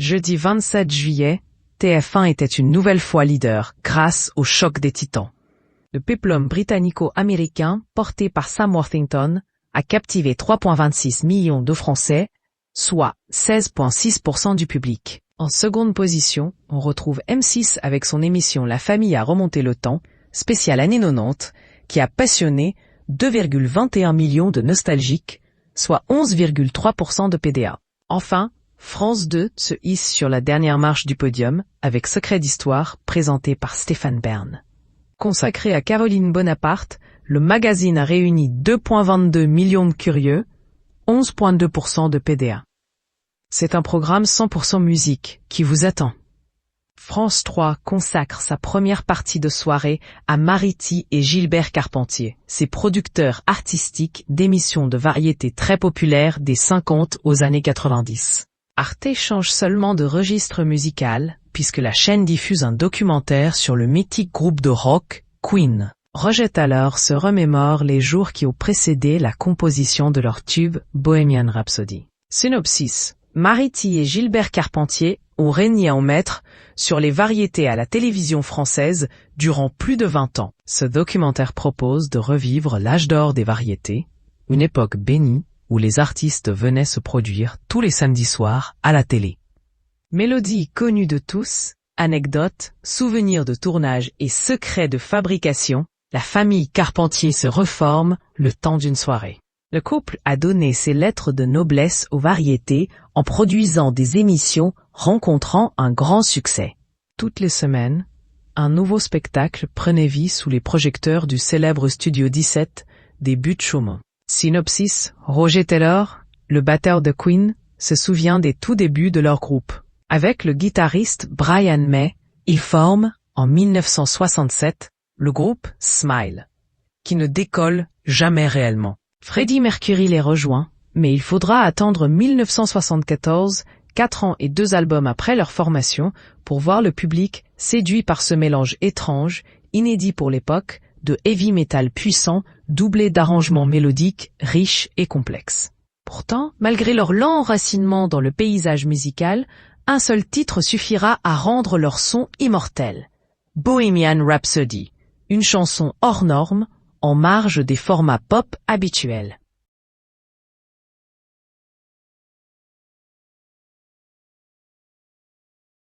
Jeudi 27 juillet, TF1 était une nouvelle fois leader grâce au choc des titans. Le péplum britannico-américain, porté par Sam Worthington, a captivé 3,26 millions de Français, soit 16,6% du public. En seconde position, on retrouve M6 avec son émission La famille a remonté le temps, spéciale année 90, qui a passionné 2,21 millions de nostalgiques, soit 11,3% de PDA. Enfin, France 2 se hisse sur la dernière marche du podium avec Secret d'Histoire présenté par Stéphane Bern. Consacré à Caroline Bonaparte, le magazine a réuni 2,22 millions de curieux, 11,2% de PDA. C'est un programme 100% musique qui vous attend. France 3 consacre sa première partie de soirée à Mariti et Gilbert Carpentier, ses producteurs artistiques d'émissions de variété très populaires des 50 aux années 90. Arte change seulement de registre musical, puisque la chaîne diffuse un documentaire sur le mythique groupe de rock, Queen. Roger Taylor se remémore les jours qui ont précédé la composition de leur tube Bohemian Rhapsody. Synopsis. Mariti et Gilbert Carpentier ont régné en maître sur les variétés à la télévision française durant plus de 20 ans. Ce documentaire propose de revivre l'âge d'or des variétés, une époque bénie où les artistes venaient se produire tous les samedis soirs à la télé. Mélodies connues de tous, anecdotes, souvenirs de tournage et secrets de fabrication, la famille Carpentier se reforme le temps d'une soirée. Le couple a donné ses lettres de noblesse aux variétés en produisant des émissions rencontrant un grand succès. Toutes les semaines, un nouveau spectacle prenait vie sous les projecteurs du célèbre Studio 17 des Buttes-Chaumont. Synopsis. Roger Taylor, le batteur de Queen, se souvient des tout débuts de leur groupe. Avec le guitariste Brian May, ils forment, en 1967, le groupe Smile, qui ne décolle jamais réellement. Freddie Mercury les rejoint, mais il faudra attendre 1974, 4 ans et 2 albums après leur formation, pour voir le public séduit par ce mélange étrange, inédit pour l'époque, de heavy metal puissant, doublé d'arrangements mélodiques, riches et complexes. Pourtant, malgré leur lent enracinement dans le paysage musical, un seul titre suffira à rendre leur son immortel. Bohemian Rhapsody, une chanson hors norme, en marge des formats pop habituels.